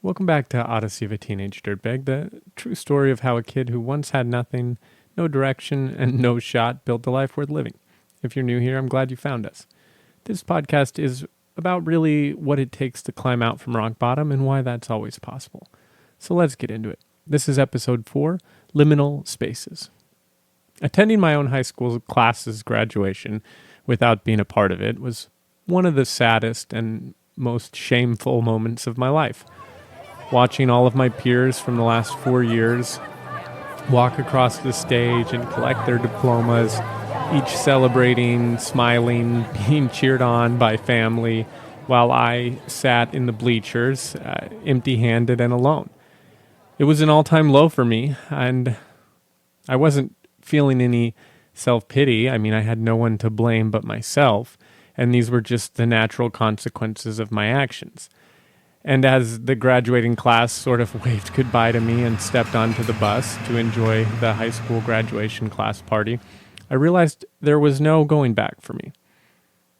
Welcome back to Odyssey of a Teenage Dirtbag, the true story of how a kid who once had nothing, no direction, and no shot built a life worth living. If you're new here, I'm glad you found us. This podcast is about really what it takes to climb out from rock bottom and why that's always possible. So let's get into it. This is episode 4, Liminal Spaces. Attending my own high school class's graduation without being a part of it was one of the saddest and most shameful moments of my life. Watching all of my peers from the last 4 years walk across the stage and collect their diplomas, each celebrating, smiling, being cheered on by family, while I sat in the bleachers, empty-handed and alone. It was an all-time low for me, and I wasn't feeling any self-pity. I mean, I had no one to blame but myself, and these were just the natural consequences of my actions. And as the graduating class sort of waved goodbye to me and stepped onto the bus to enjoy the high school graduation class party, I realized there was no going back for me.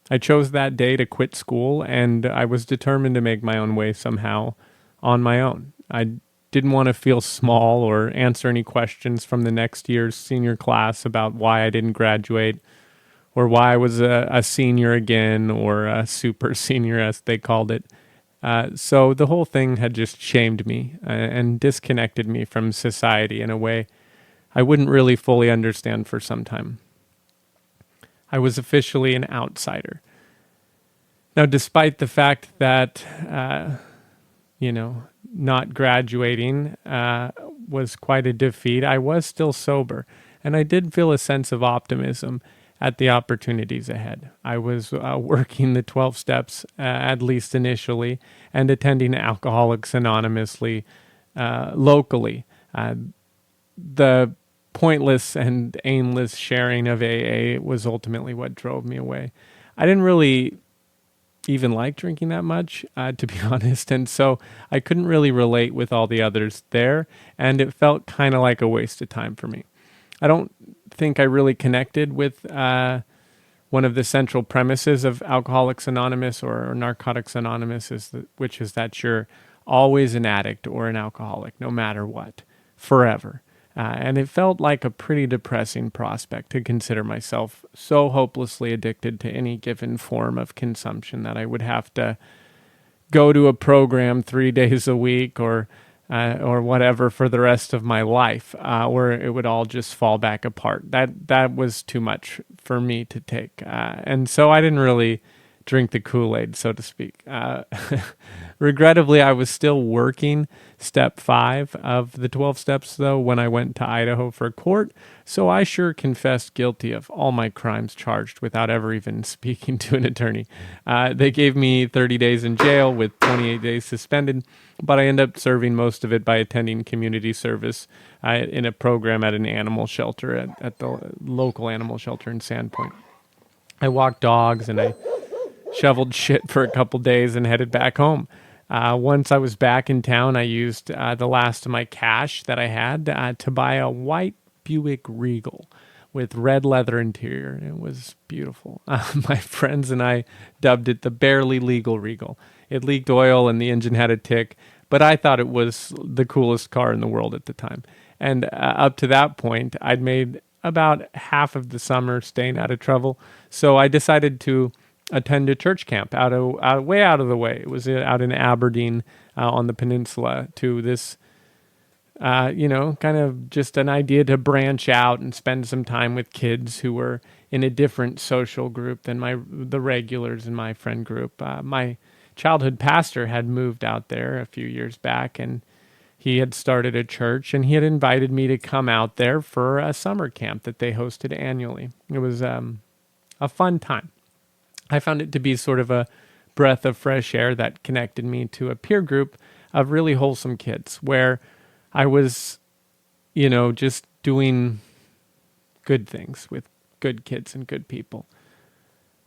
I chose that day to quit school, and I was determined to make my own way somehow on my own. I didn't want to feel small or answer any questions from the next year's senior class about why I didn't graduate or why I was a senior again, or a super senior as they called it. So the whole thing had just shamed me and disconnected me from society in a way I wouldn't really fully understand for some time. I was officially an outsider. Now, despite the fact that, not graduating was quite a defeat, I was still sober, and I did feel a sense of optimism at the opportunities ahead. I was working the 12 steps, at least initially, and attending Alcoholics Anonymously locally. The pointless and aimless sharing of AA was ultimately what drove me away. I didn't really even like drinking that much, to be honest, and so I couldn't really relate with all the others there, and it felt kind of like a waste of time for me. I don't think I really connected with one of the central premises of Alcoholics Anonymous or Narcotics Anonymous, which is that you're always an addict or an alcoholic, no matter what, forever. And it felt like a pretty depressing prospect to consider myself so hopelessly addicted to any given form of consumption that I would have to go to a program 3 days a week or whatever for the rest of my life, where it would all just fall back apart. That was too much for me to take. And so I didn't really drink the Kool-Aid, so to speak. Regrettably, I was still working step 5 of the 12 steps, though, when I went to Idaho for court. So I sure confessed guilty of all my crimes charged without ever even speaking to an attorney. They gave me 30 days in jail with 28 days suspended, but I ended up serving most of it by attending community service in a program at an animal shelter, at the local animal shelter in Sandpoint. I walked dogs and I shoveled shit for a couple days and headed back home. Once I was back in town, I used the last of my cash that I had to buy a white Buick Regal with red leather interior. It was beautiful. My friends and I dubbed it the barely legal Regal. It leaked oil and the engine had a tick, but I thought it was the coolest car in the world at the time. And up to that point, I'd made about half of the summer staying out of trouble, so I decided to attend a church camp way out of the way. It was out in Aberdeen on the peninsula, to this, kind of just an idea to branch out and spend some time with kids who were in a different social group than the regulars in my friend group. My childhood pastor had moved out there a few years back, and he had started a church, and he had invited me to come out there for a summer camp that they hosted annually. It was a fun time. I found it to be sort of a breath of fresh air that connected me to a peer group of really wholesome kids, where I was, just doing good things with good kids and good people.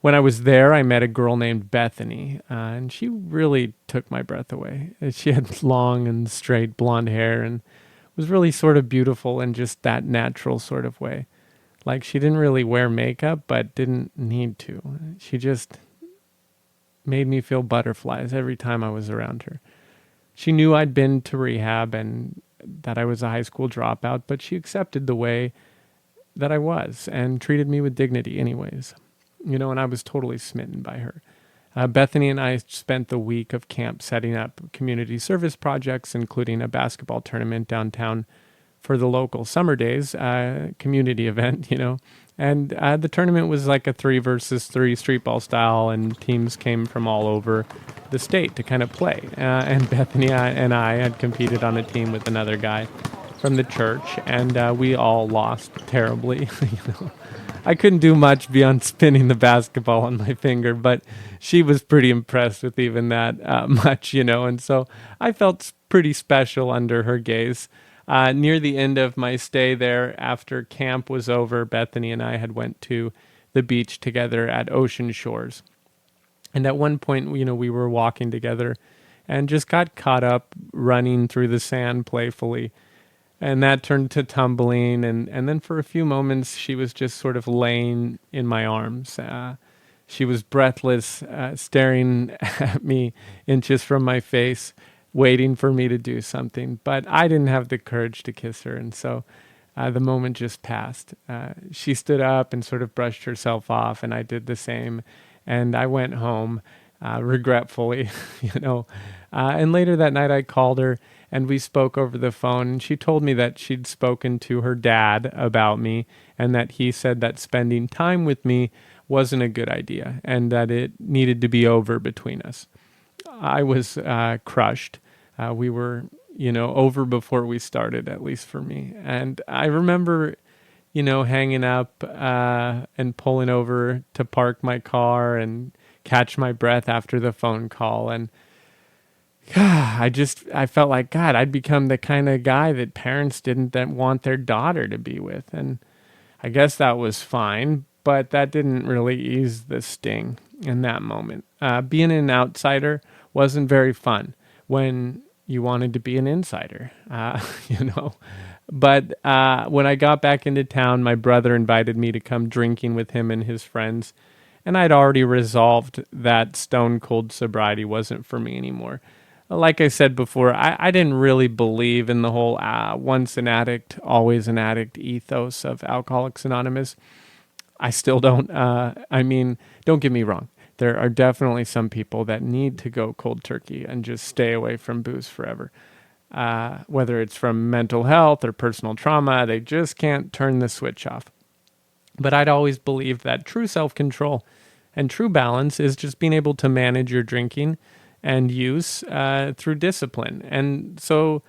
When I was there, I met a girl named Bethany, and she really took my breath away. She had long and straight blonde hair and was really sort of beautiful in just that natural sort of way. Like, she didn't really wear makeup, but didn't need to. She just made me feel butterflies every time I was around her. She knew I'd been to rehab and that I was a high school dropout, but she accepted the way that I was and treated me with dignity anyways. And I was totally smitten by her. Bethany and I spent the week of camp setting up community service projects, including a basketball tournament downtown for the local summer days community event, And the tournament was like a 3 versus 3 street ball style, and teams came from all over the state to kind of play. And Bethany and I had competed on a team with another guy from the church, and we all lost terribly. I couldn't do much beyond spinning the basketball on my finger, but she was pretty impressed with even that much, and so I felt pretty special under her gaze. Near the end of my stay there, after camp was over, Bethany and I had went to the beach together at Ocean Shores. And at one point, we were walking together and just got caught up running through the sand playfully. And that turned to tumbling. And then for a few moments, she was just sort of laying in my arms. She was breathless, staring at me inches from my face, waiting for me to do something. But I didn't have the courage to kiss her. And so the moment just passed. She stood up and sort of brushed herself off, and I did the same. And I went home regretfully, And later that night I called her and we spoke over the phone. And she told me that she'd spoken to her dad about me and that he said that spending time with me wasn't a good idea and that it needed to be over between us. I was crushed. We were, over before we started, at least for me. And I remember, hanging up and pulling over to park my car and catch my breath after the phone call. And I felt like, God, I'd become the kind of guy that parents didn't want their daughter to be with. And I guess that was fine, but that didn't really ease the sting in that moment. Being an outsider wasn't very fun when you wanted to be an insider, But when I got back into town, my brother invited me to come drinking with him and his friends. And I'd already resolved that stone cold sobriety wasn't for me anymore. Like I said before, I didn't really believe in the whole once an addict, always an addict ethos of Alcoholics Anonymous. I still don't. Don't get me wrong. There are definitely some people that need to go cold turkey and just stay away from booze forever. Whether it's from mental health or personal trauma, they just can't turn the switch off. But I'd always believed that true self-control and true balance is just being able to manage your drinking and use through discipline. And so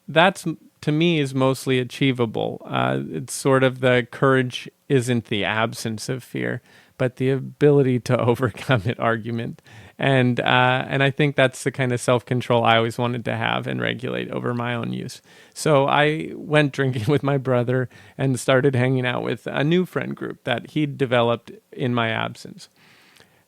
that's, to me, is mostly achievable. It's sort of the courage isn't the absence of fear, but the ability to overcome it argument. And I think that's the kind of self-control I always wanted to have and regulate over my own use. So I went drinking with my brother and started hanging out with a new friend group that he'd developed in my absence.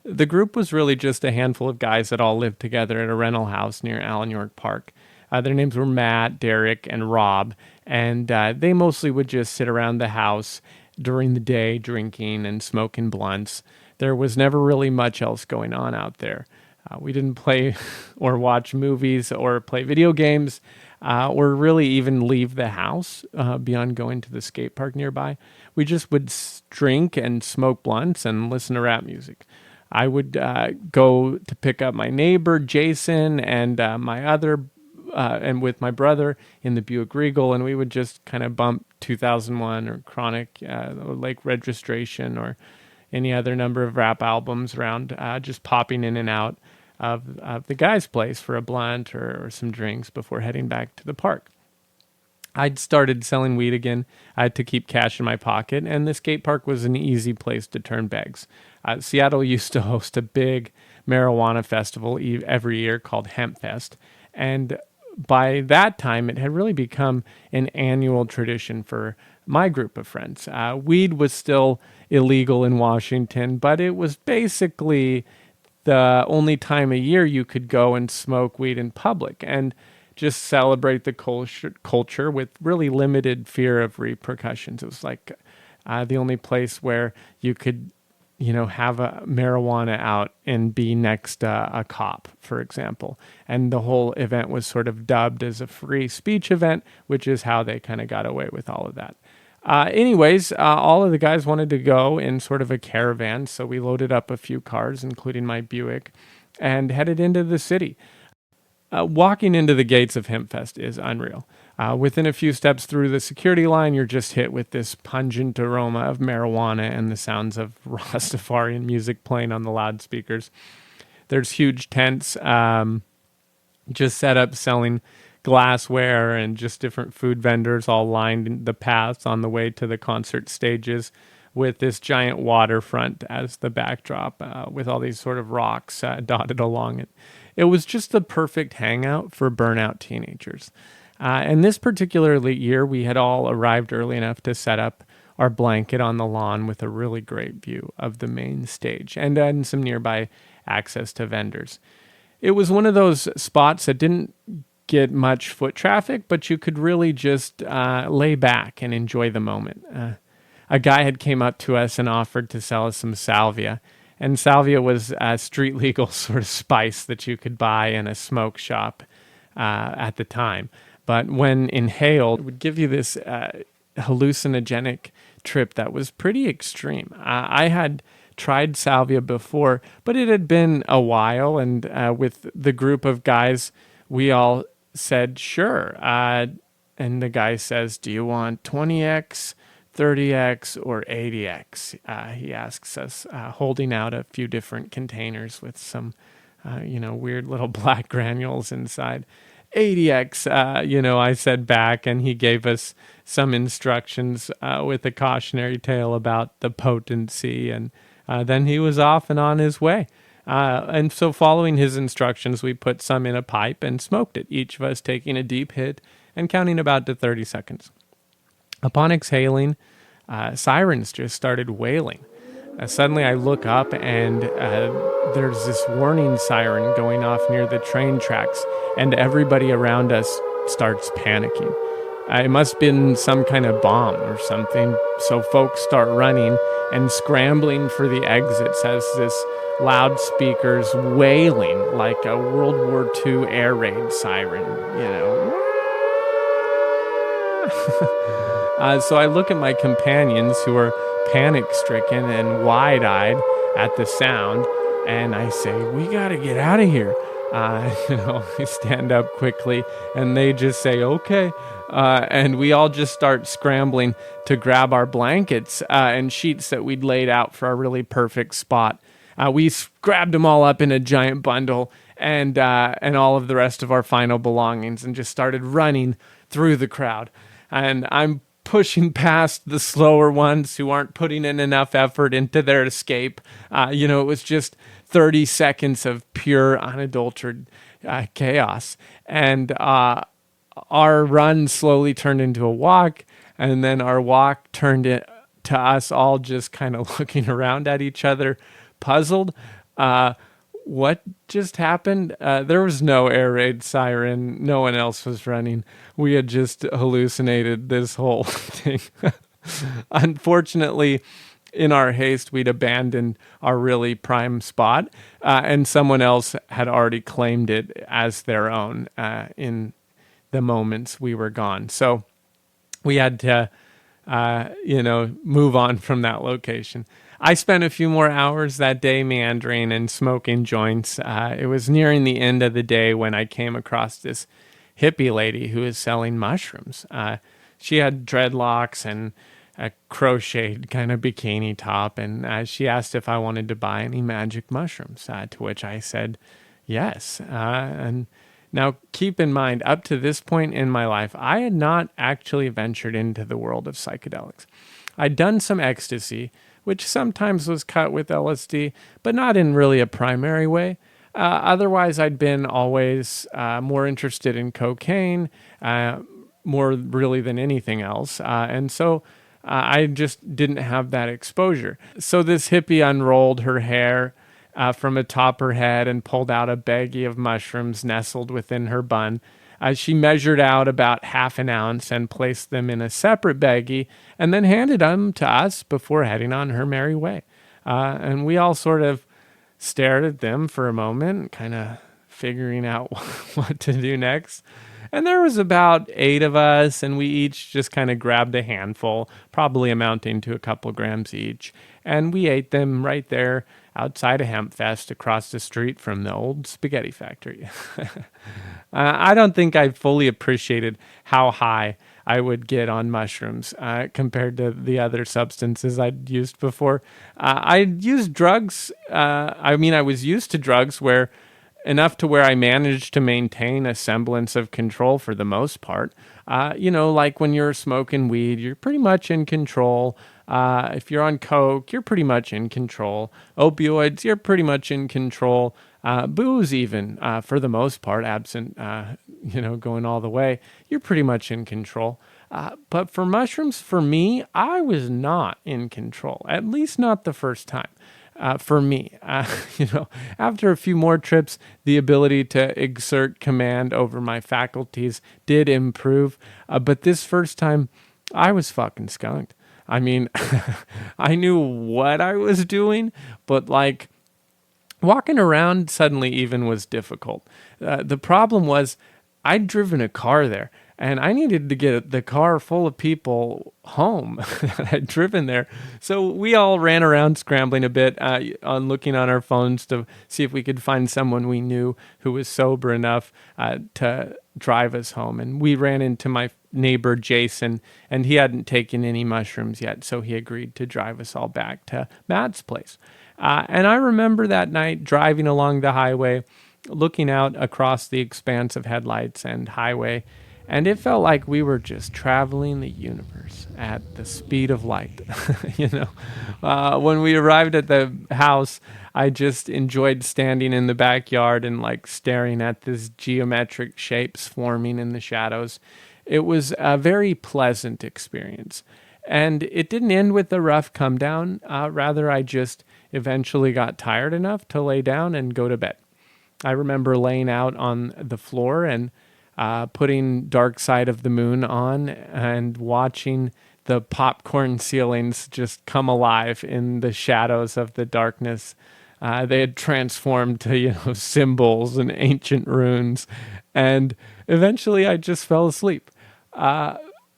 The group was really just a handful of guys that all lived together at a rental house near Allen York Park. Their names were Matt, Derek, and Rob, and they mostly would just sit around the house during the day drinking and smoking blunts. There was never really much else going on out there. We didn't play or watch movies or play video games or really even leave the house beyond going to the skate park nearby. We just would drink and smoke blunts and listen to rap music. I would go to pick up my neighbor, Jason, and and with my brother in the Buick Regal, and we would just kind of bump 2001 or Chronic, or Lake Registration, or any other number of rap albums around, just popping in and out of the guy's place for a blunt or some drinks before heading back to the park. I'd started selling weed again. I had to keep cash in my pocket, and the skate park was an easy place to turn bags. Seattle used to host a big marijuana festival every year called Hemp Fest, and by that time, it had really become an annual tradition for my group of friends. Weed was still illegal in Washington, but it was basically the only time of year you could go and smoke weed in public and just celebrate the culture with really limited fear of repercussions. It was like the only place where you could, have a marijuana out and be next to a cop, for example. And the whole event was sort of dubbed as a free speech event, which is how they kind of got away with all of that. Anyways, all of the guys wanted to go in sort of a caravan, so we loaded up a few cars, including my Buick, and headed into the city. Walking into the gates of Hempfest is unreal. Within a few steps through the security line, you're just hit with this pungent aroma of marijuana and the sounds of Rastafarian music playing on the loudspeakers. There's huge tents just set up selling glassware and just different food vendors all lined the paths on the way to the concert stages, with this giant waterfront as the backdrop, with all these sort of rocks dotted along it. It was just the perfect hangout for burnout teenagers. And this particular year, we had all arrived early enough to set up our blanket on the lawn with a really great view of the main stage and some nearby access to vendors. It was one of those spots that didn't get much foot traffic, but you could really just lay back and enjoy the moment. A guy had came up to us and offered to sell us some salvia. And salvia was a street legal sort of spice that you could buy in a smoke shop at the time. But when inhaled, it would give you this hallucinogenic trip that was pretty extreme. I had tried salvia before, but it had been a while. And with the group of guys, we all said, sure. And the guy says, do you want 20x? 30x or 80x, he asks us, holding out a few different containers with some, weird little black granules inside. 80x, I said back, and he gave us some instructions with a cautionary tale about the potency, and then he was off and on his way. And so following his instructions, we put some in a pipe and smoked it, each of us taking a deep hit and counting about to 30 seconds. Upon exhaling, sirens just started wailing. Suddenly I look up and there's this warning siren going off near the train tracks, and everybody around us starts panicking. It must have been some kind of bomb or something, so folks start running and scrambling for the exits as this loudspeakers wailing like a World War II air raid siren, So I look at my companions who are panic-stricken and wide-eyed at the sound, and I say, we got to get out of here. We stand up quickly, and they just say, okay. And we all just start scrambling to grab our blankets and sheets that we'd laid out for a really perfect spot. We grabbed them all up in a giant bundle and all of the rest of our final belongings and just started running through the crowd. And I'm pushing past the slower ones who aren't putting in enough effort into their escape. It was just 30 seconds of pure, unadulterated chaos. And our run slowly turned into a walk, and then our walk turned it to us all just kind of looking around at each other, puzzled. What just happened? There was no air raid siren. No one else was running. We had just hallucinated this whole thing. Unfortunately, in our haste, we'd abandoned our really prime spot, and someone else had already claimed it as their own in the moments we were gone. So we had to, move on from that location. I spent a few more hours that day meandering and smoking joints. It was nearing the end of the day when I came across this hippie lady who was selling mushrooms. She had dreadlocks and a crocheted kind of bikini top, and she asked if I wanted to buy any magic mushrooms, to which I said yes. And now keep in mind, up to this point in my life, I had not actually ventured into the world of psychedelics. I'd done some ecstasy, which sometimes was cut with LSD, but not in really a primary way. Otherwise, I'd been always more interested in cocaine, more really than anything else. And so I just didn't have that exposure. So this hippie unrolled her hair from atop her head and pulled out a baggie of mushrooms nestled within her bun. She measured out about half an ounce and placed them in a separate baggie and then handed them to us before heading on her merry way. And we all sort of stared at them for a moment, kind of figuring out what to do next. And there was about 8 of us, and we each just kind of grabbed a handful, probably amounting to a couple grams each. And we ate them right there outside of Hempfest across the street from the old spaghetti factory. I don't think I fully appreciated how high I would get on mushrooms compared to the other substances I'd used before. I'd used drugs. I was used to drugs where enough to where I managed to maintain a semblance of control for the most part. Like when you're smoking weed, you're pretty much in control. If you're on coke, you're pretty much in control. Opioids, you're pretty much in control. Booze, even for the most part, absent, going all the way, you're pretty much in control. But for mushrooms, for me, I was not in control, at least not the first time. For me, after a few more trips, the ability to exert command over my faculties did improve. But this first time, I was fucking skunked. I mean, I knew what I was doing, but like walking around suddenly even was difficult. The problem was I'd driven a car there, and I needed to get the car full of people home that I'd driven there. So we all ran around scrambling a bit, on looking on our phones to see if we could find someone we knew who was sober enough to drive us home. And we ran into my neighbor Jason, and he hadn't taken any mushrooms yet, so he agreed to drive us all back to Matt's place. And I remember that night driving along the highway, looking out across the expanse of headlights and highway, and it felt like we were just traveling the universe at the speed of light. When we arrived at the house, I just enjoyed standing in the backyard and like staring at these geometric shapes forming in the shadows. It was a very pleasant experience. And it didn't end with a rough come down. Rather, I just eventually got tired enough to lay down and go to bed. I remember laying out on the floor and putting Dark Side of the Moon on and watching the popcorn ceilings just come alive in the shadows of the darkness. They had transformed to, symbols and ancient runes. And eventually I just fell asleep.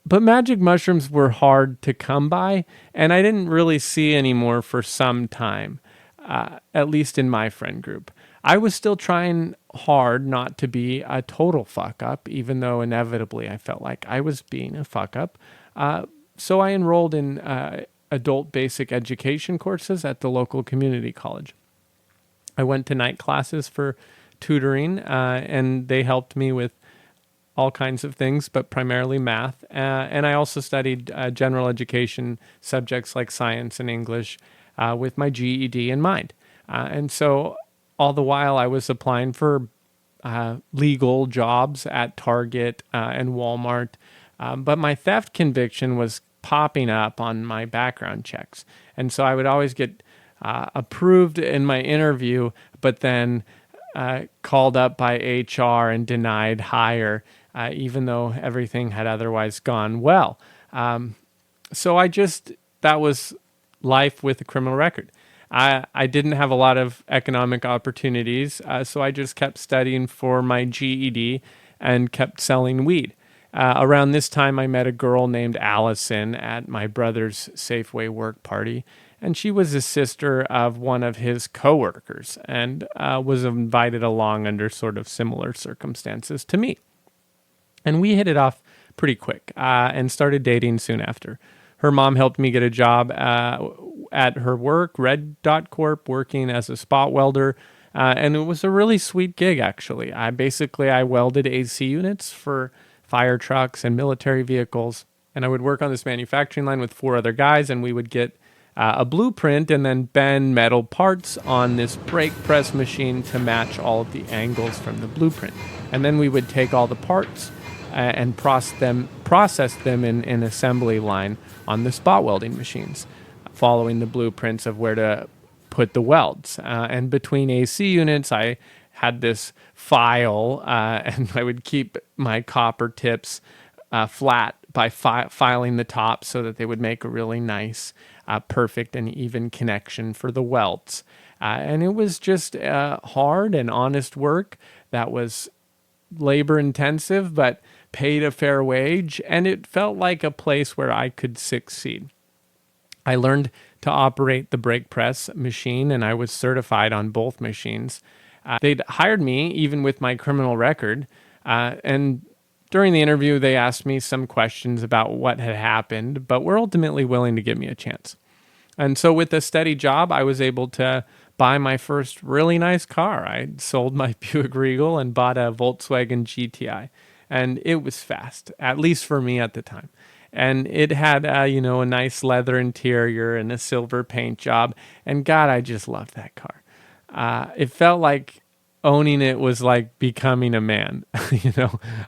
But magic mushrooms were hard to come by, and I didn't really see any more for some time, at least in my friend group. I was still trying hard not to be a total fuck up, even though inevitably I felt like I was being a fuck up. So I enrolled in adult basic education courses at the local community college. I went to night classes for tutoring, and they helped me with all kinds of things, but primarily math. And I also studied general education subjects like science and English with my GED in mind. And so all the while I was applying for legal jobs at Target and Walmart. But my theft conviction was popping up on my background checks. And so I would always get approved in my interview, but then called up by HR and denied hire, even though everything had otherwise gone well. So that was life with a criminal record. I didn't have a lot of economic opportunities, so I just kept studying for my GED and kept selling weed. Around this time, I met a girl named Allison at my brother's Safeway work party, and she was a sister of one of his coworkers and was invited along under sort of similar circumstances to me. And we hit it off pretty quick and started dating soon after. Her mom helped me get a job at her work, Red Dot Corp, working as a spot welder. And it was a really sweet gig, actually. I welded AC units for fire trucks and military vehicles. And I would work on this manufacturing line with 4 other guys, and we would get a blueprint and then bend metal parts on this brake press machine to match all of the angles from the blueprint. And then we would take all the parts and process them in an assembly line on the spot welding machines, following the blueprints of where to put the welds. And between AC units, I had this file, and I would keep my copper tips flat by filing the top so that they would make a really nice perfect and even connection for the welts. And it was just hard and honest work that was labor intensive, but paid a fair wage. And it felt like a place where I could succeed. I learned to operate the brake press machine, and I was certified on both machines. They'd hired me even with my criminal record. And during the interview, they asked me some questions about what had happened, but were ultimately willing to give me a chance. And so with a steady job, I was able to buy my first really nice car. I sold my Buick Regal and bought a Volkswagen GTI. And it was fast, at least for me at the time. And it had, a nice leather interior and a silver paint job. And God, I just loved that car. It felt like owning it was like becoming a man.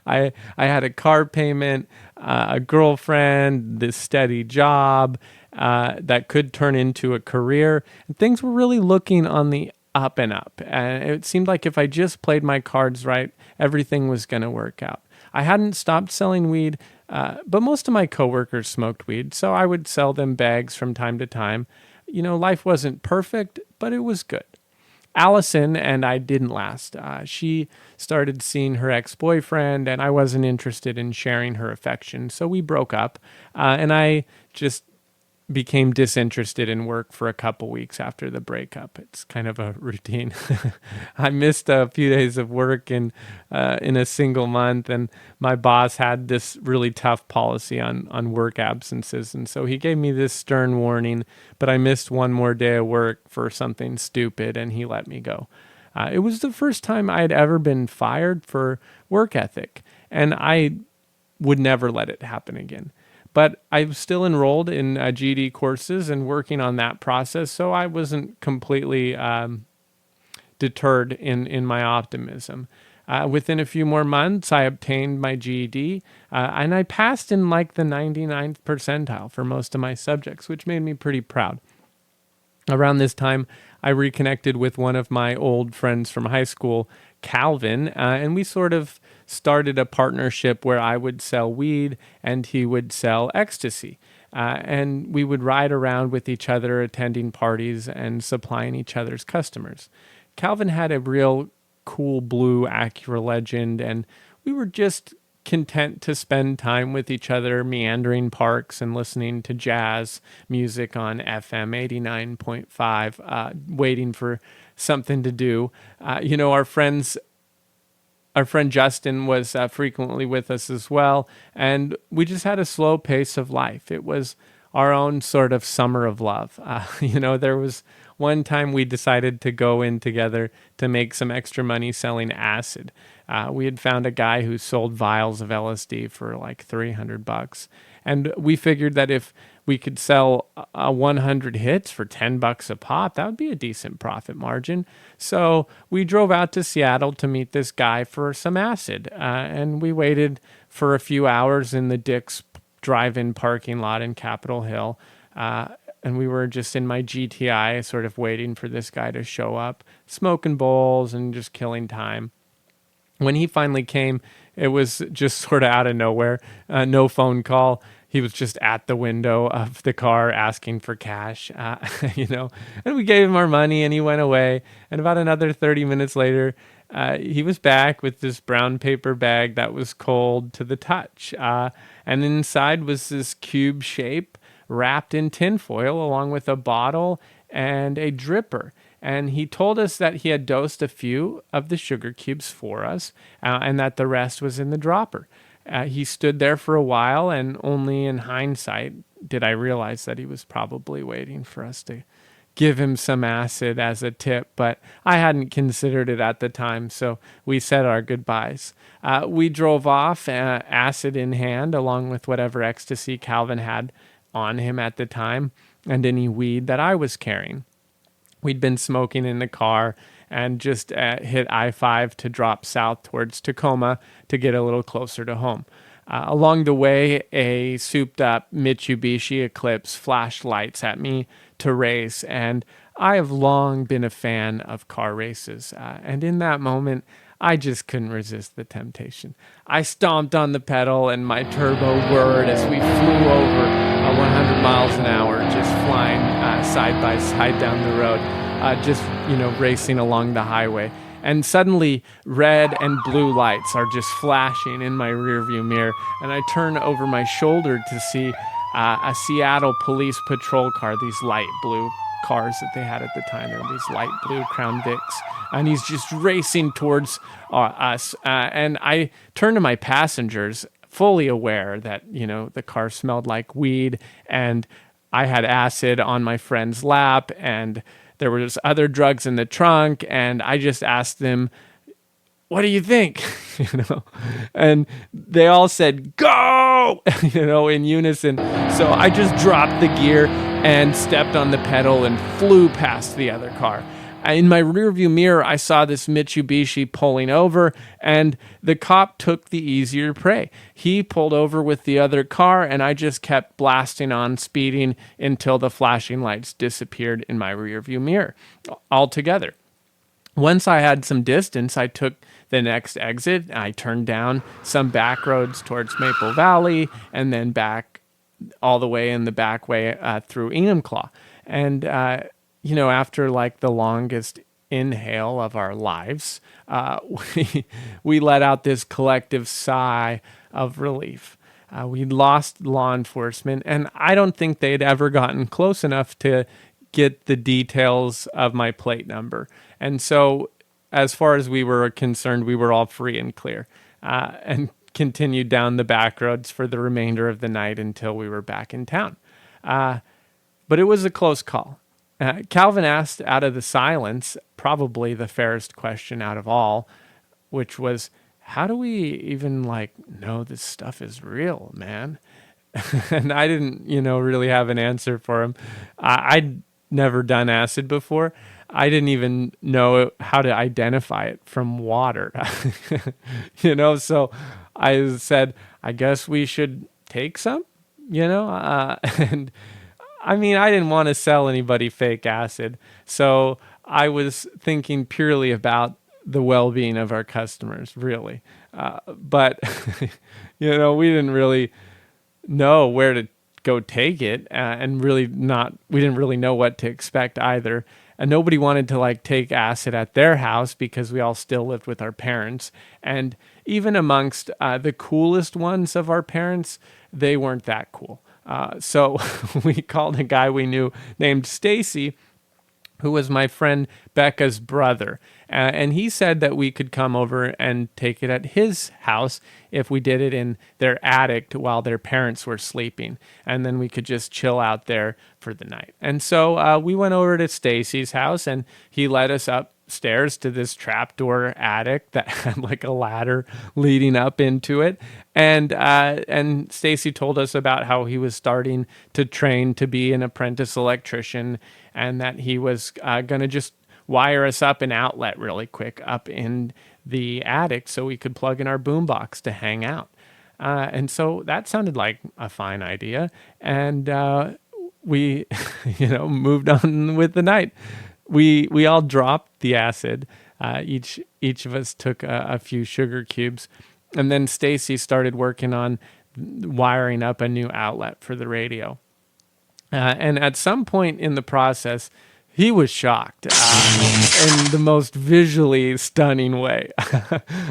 I had a car payment, a girlfriend, this steady job that could turn into a career. And things were really looking on the up and up. And it seemed like if I just played my cards right, everything was going to work out. I hadn't stopped selling weed, but most of my coworkers smoked weed, so I would sell them bags from time to time. Life wasn't perfect, but it was good. Allison and I didn't last. She started seeing her ex-boyfriend, and I wasn't interested in sharing her affection, so we broke up, and I just became disinterested in work for a couple weeks after the breakup. It's kind of a routine. I missed a few days of work in a single month, and my boss had this really tough policy on work absences, and so he gave me this stern warning, but I missed one more day of work for something stupid, and he let me go. It was the first time I had ever been fired for work ethic, and I would never let it happen again. But I was still enrolled in GED courses and working on that process, so I wasn't completely deterred in my optimism. Within a few more months, I obtained my GED, and I passed in like the 99th percentile for most of my subjects, which made me pretty proud. Around this time, I reconnected with one of my old friends from high school, Calvin, and we sort of started a partnership where I would sell weed and he would sell ecstasy. And we would ride around with each other, attending parties and supplying each other's customers. Calvin had a real cool blue Acura Legend, and we were just content to spend time with each other, meandering parks and listening to jazz music on FM 89.5, waiting for something to do. Our friend Justin was frequently with us as well, and we just had a slow pace of life. It was our own sort of summer of love. There was one time we decided to go in together to make some extra money selling acid. We had found a guy who sold vials of LSD for like $300, and we figured that if we could sell 100 hits for $10 a pop, that would be a decent profit margin. So we drove out to Seattle to meet this guy for some acid, and we waited for a few hours in the Dick's drive-in parking lot in Capitol Hill, and we were just in my GTI sort of waiting for this guy to show up, smoking bowls and just killing time. When he finally came, it was just sort of out of nowhere, no phone call. He was just at the window of the car asking for cash, and we gave him our money and he went away. And about another 30 minutes later, he was back with this brown paper bag that was cold to the touch. And inside was this cube shape wrapped in tinfoil along with a bottle and a dripper. And he told us that he had dosed a few of the sugar cubes for us and that the rest was in the dropper. He stood there for a while, and only in hindsight did I realize that he was probably waiting for us to give him some acid as a tip, but I hadn't considered it at the time, so we said our goodbyes. We drove off, acid in hand, along with whatever ecstasy Calvin had on him at the time, and any weed that I was carrying. We'd been smoking in the car and just hit I-5 to drop south towards Tacoma to get a little closer to home. Along the way, a souped-up Mitsubishi Eclipse flashed lights at me to race, and I have long been a fan of car races. And in that moment, I just couldn't resist the temptation. I stomped on the pedal, and my turbo whirred as we flew over a 100 miles an hour, just flying side by side down the road, just, racing along the highway. And suddenly, red and blue lights are just flashing in my rearview mirror. And I turn over my shoulder to see a Seattle police patrol car, these light blue cars that they had at the time. They were these light blue Crown Vics. And he's just racing towards us. And I turn to my passengers, fully aware that, the car smelled like weed. And I had acid on my friend's lap. And there was other drugs in the trunk, and I just asked them, "What do you think?" And they all said, "Go!" In unison. So I just dropped the gear and stepped on the pedal and flew past the other car. In my rearview mirror, I saw this Mitsubishi pulling over, and the cop took the easier prey. He pulled over with the other car, and I just kept blasting on, speeding until the flashing lights disappeared in my rearview mirror altogether. Once I had some distance, I took the next exit. I turned down some back roads towards Maple Valley, and then back all the way in the back way through Enumclaw. And after like the longest inhale of our lives, we let out this collective sigh of relief. We'd lost law enforcement, and I don't think they'd ever gotten close enough to get the details of my plate number. And so, as far as we were concerned, we were all free and clear, and continued down the back roads for the remainder of the night until we were back in town. But it was a close call. Calvin asked out of the silence, probably the fairest question out of all, which was, how do we even know this stuff is real, man? And I didn't, really have an answer for him. I'd never done acid before. I didn't even know how to identify it from water, so I said, I guess we should take some, and I mean, I didn't want to sell anybody fake acid, so I was thinking purely about the well-being of our customers, really. But, we didn't really know where to go take it, and we didn't really know what to expect either. And nobody wanted to take acid at their house because we all still lived with our parents. And even amongst the coolest ones of our parents, they weren't that cool. So we called a guy we knew named Stacy, who was my friend Becca's brother. And he said that we could come over and take it at his house if we did it in their attic while their parents were sleeping. And then we could just chill out there for the night. And so we went over to Stacy's house, and he led us upstairs to this trapdoor attic that had a ladder leading up into it. And Stacy told us about how he was starting to train to be an apprentice electrician, and that he was going to just wire us up an outlet really quick up in the attic so we could plug in our boombox to hang out. And so that sounded like a fine idea. And we, moved on with the night. We all dropped the acid. Each of us took a few sugar cubes. And then Stacy started working on wiring up a new outlet for the radio. And at some point in the process, he was shocked in the most visually stunning way.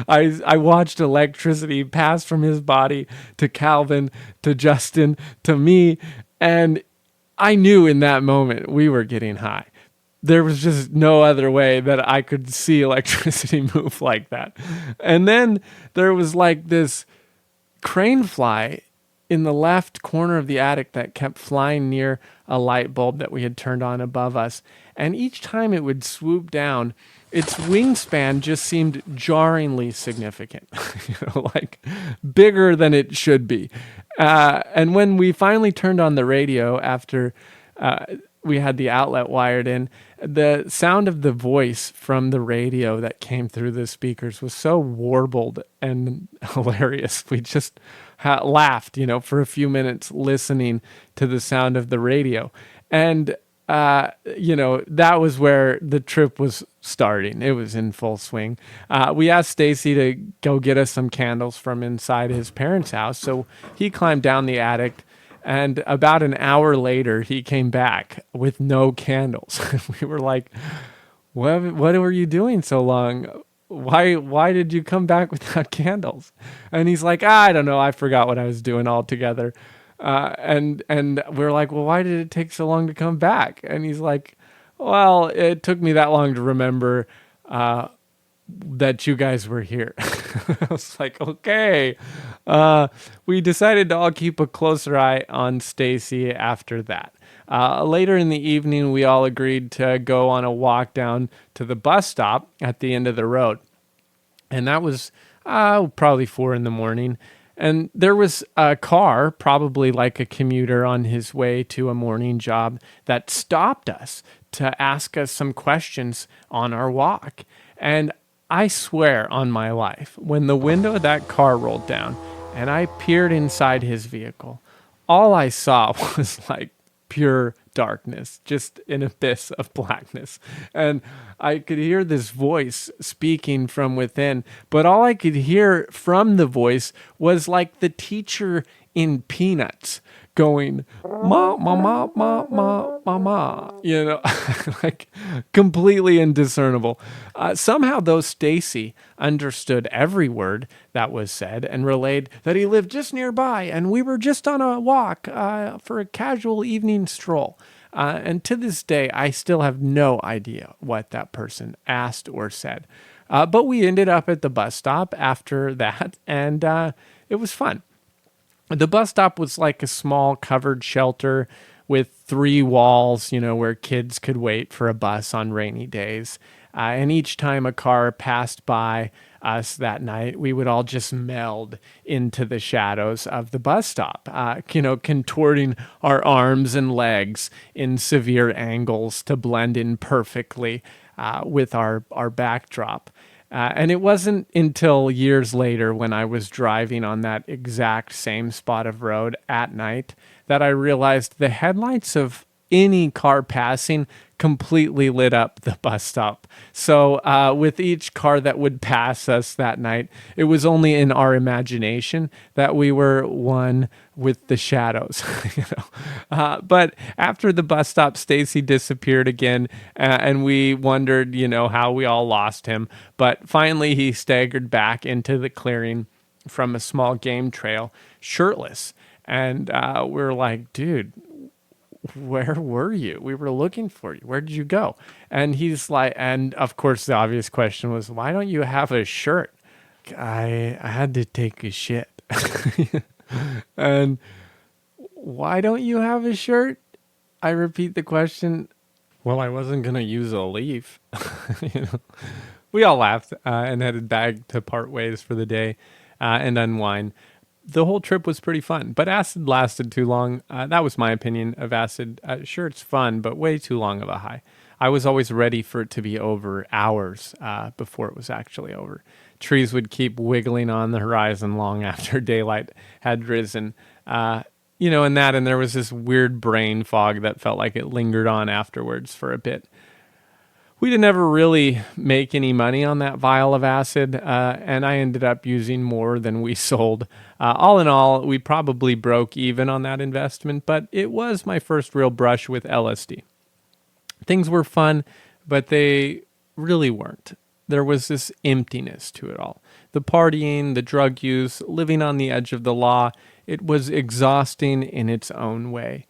I watched electricity pass from his body to Calvin, to Justin, to me, and I knew in that moment we were getting high. There was just no other way that I could see electricity move like that. And then there was this crane fly in the left corner of the attic that kept flying near a light bulb that we had turned on above us. And each time it would swoop down, its wingspan just seemed jarringly significant, bigger than it should be. And when we finally turned on the radio after we had the outlet wired in, the sound of the voice from the radio that came through the speakers was so warbled and hilarious. We just laughed, for a few minutes listening to the sound of the radio. And, that was where the trip was starting. It was in full swing. We asked Stacy to go get us some candles from inside his parents' house. So he climbed down the attic And about an hour later, he came back with no candles. We were like, what were you doing so long? Why did you come back without candles? And he's like, I don't know, I forgot what I was doing altogether. And we're like, well, why did it take so long to come back? And he's like, well, it took me that long to remember that you guys were here. I was like, okay. We decided to all keep a closer eye on Stacy after that. Later in the evening, we all agreed to go on a walk down to the bus stop at the end of the road. And that was probably 4 a.m. And there was a car, probably like a commuter on his way to a morning job, that stopped us to ask us some questions on our walk. And I swear on my life, when the window of that car rolled down and I peered inside his vehicle, all I saw was like pure darkness, just an abyss of blackness. And I could hear this voice speaking from within, but all I could hear from the voice was like the teacher in Peanuts going, ma, ma, ma, ma, ma, ma, ma, like completely indiscernible. Somehow, though, Stacy understood every word that was said and relayed that he lived just nearby and we were just on a walk for a casual evening stroll. And to this day, I still have no idea what that person asked or said. But we ended up at the bus stop after that, and it was fun. The bus stop was like a small covered shelter with 3 walls, where kids could wait for a bus on rainy days. And each time a car passed by us that night, we would all just meld into the shadows of the bus stop, contorting our arms and legs in severe angles to blend in perfectly with our backdrop. And it wasn't until years later when I was driving on that exact same spot of road at night that I realized the headlights of any car passing completely lit up the bus stop. So with each car that would pass us that night, it was only in our imagination that we were one with the shadows. But after the bus stop, Stacy disappeared again, and we wondered, how we all lost him. But finally, he staggered back into the clearing from a small game trail, shirtless. And we're like, dude, where were you? We were looking for you. Where did you go? And he's like, and of course the obvious question was, why don't you have a shirt? I had to take a shit. And why don't you have a shirt? I repeat the question. Well, I wasn't going to use a leaf. We all laughed and headed back to part ways for the day and unwind. The whole trip was pretty fun, but acid lasted too long. That was my opinion of acid. Sure, it's fun, but way too long of a high. I was always ready for it to be over hours before it was actually over. Trees would keep wiggling on the horizon long after daylight had risen. And there was this weird brain fog that felt like it lingered on afterwards for a bit. We didn't ever really make any money on that vial of acid, and I ended up using more than we sold. All in all, we probably broke even on that investment, but it was my first real brush with LSD. Things were fun, but they really weren't. There was this emptiness to it all. The partying, the drug use, living on the edge of the law, it was exhausting in its own way.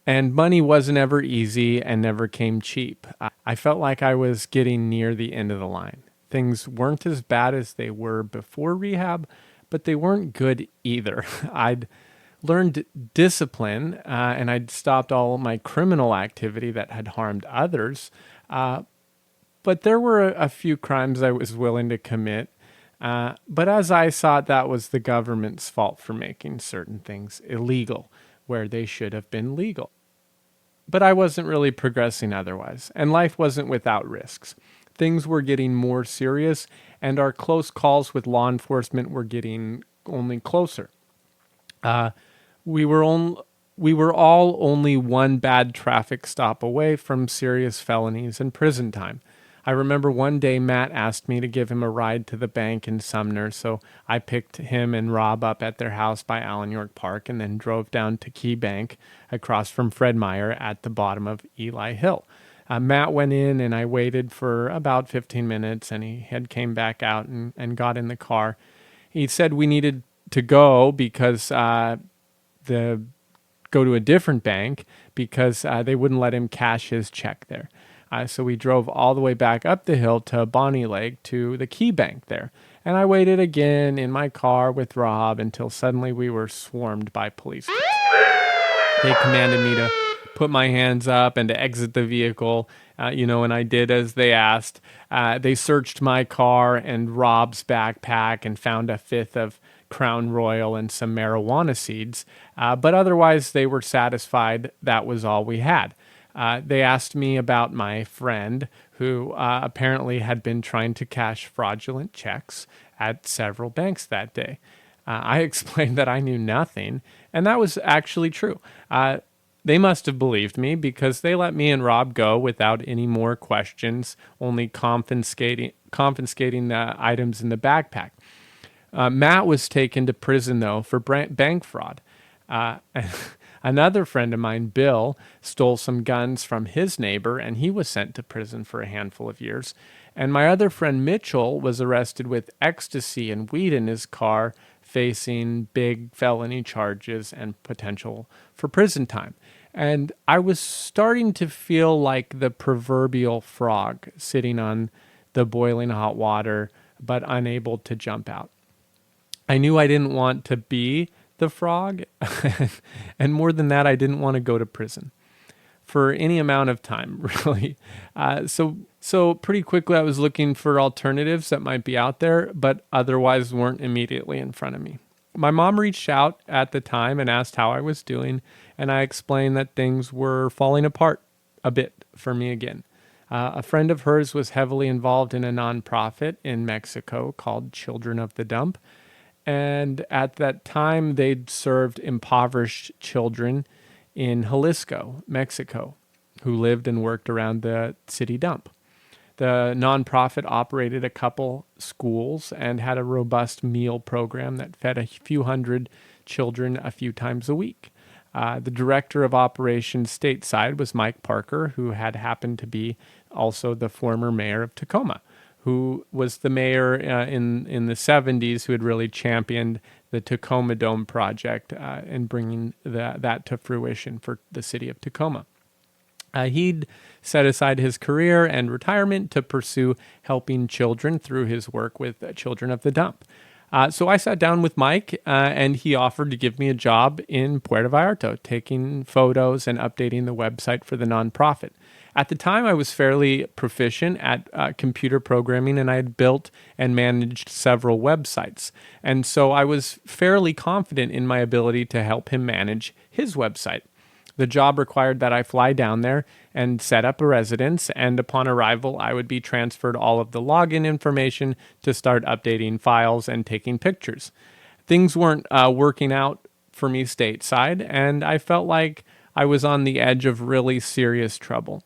And money wasn't ever easy and never came cheap. I felt like I was getting near the end of the line. Things weren't as bad as they were before rehab, but they weren't good either. I'd learned discipline and I'd stopped all my criminal activity that had harmed others. But there were a few crimes I was willing to commit. But as I saw it, that was the government's fault for making certain things illegal where they should have been legal. But I wasn't really progressing otherwise, and life wasn't without risks. Things were getting more serious, and our close calls with law enforcement were getting only closer. We were all only one bad traffic stop away from serious felonies and prison time. I remember one day Matt asked me to give him a ride to the bank in Sumner, so I picked him and Rob up at their house by Allen York Park and then drove down to Key Bank across from Fred Meyer at the bottom of Eli Hill. Matt went in and I waited for about 15 minutes and he had came back out and got in the car. He said we needed to go because go to a different bank because they wouldn't let him cash his check there. So we drove all the way back up the hill to Bonnie Lake to the Key Bank there. And I waited again in my car with Rob until suddenly we were swarmed by police. They commanded me to put my hands up and to exit the vehicle, and I did as they asked. They searched my car and Rob's backpack and found a fifth of Crown Royal and some marijuana seeds. But otherwise, they were satisfied that was all we had. They asked me about my friend who apparently had been trying to cash fraudulent checks at several banks that day. I explained that I knew nothing, and that was actually true. They must have believed me because they let me and Rob go without any more questions, only confiscating the items in the backpack. Matt was taken to prison, though, for bank fraud. Another friend of mine, Bill, stole some guns from his neighbor, and he was sent to prison for a handful of years. And my other friend, Mitchell, was arrested with ecstasy and weed in his car, facing big felony charges and potential for prison time. And I was starting to feel like the proverbial frog sitting on the boiling hot water, but unable to jump out. I knew I didn't want to be the frog, and more than that, I didn't want to go to prison for any amount of time, really. So pretty quickly, I was looking for alternatives that might be out there, but otherwise weren't immediately in front of me. My mom reached out at the time and asked how I was doing, and I explained that things were falling apart a bit for me again. A friend of hers was heavily involved in a nonprofit in Mexico called Children of the Dump. And at that time, they'd served impoverished children in Jalisco, Mexico, who lived and worked around the city dump. The nonprofit operated a couple schools and had a robust meal program that fed a few hundred children a few times a week. The director of operations stateside was Mike Parker, who had happened to be also the former mayor of Tacoma, who was the mayor in the 70s who had really championed the Tacoma Dome project and bringing that to fruition for the city of Tacoma. He'd set aside his career and retirement to pursue helping children through his work with Children of the Dump. So I sat down with Mike, and he offered to give me a job in Puerto Vallarta, taking photos and updating the website for the nonprofit. At the time, I was fairly proficient at computer programming, and I had built and managed several websites. And so I was fairly confident in my ability to help him manage his website. The job required that I fly down there and set up a residence, and upon arrival, I would be transferred all of the login information to start updating files and taking pictures. Things weren't working out for me stateside, and I felt like I was on the edge of really serious trouble.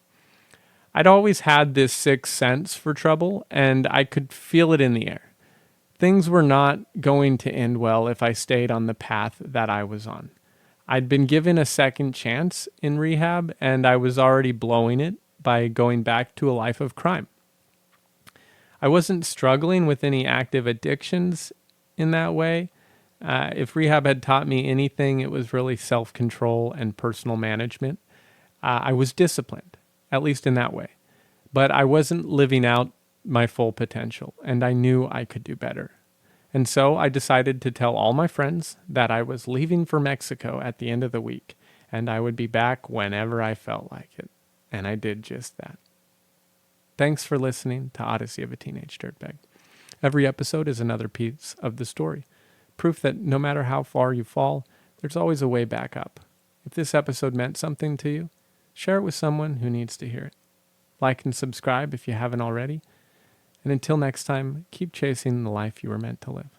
I'd always had this sixth sense for trouble, and I could feel it in the air. Things were not going to end well if I stayed on the path that I was on. I'd been given a second chance in rehab, and I was already blowing it by going back to a life of crime. I wasn't struggling with any active addictions in that way. If rehab had taught me anything, it was really self-control and personal management. I was disciplined, at least in that way. But I wasn't living out my full potential, and I knew I could do better. And so I decided to tell all my friends that I was leaving for Mexico at the end of the week, and I would be back whenever I felt like it. And I did just that. Thanks for listening to Odyssey of a Teenage Dirtbag. Every episode is another piece of the story. Proof that no matter how far you fall, there's always a way back up. If this episode meant something to you, share it with someone who needs to hear it. Like and subscribe if you haven't already. And until next time, keep chasing the life you were meant to live.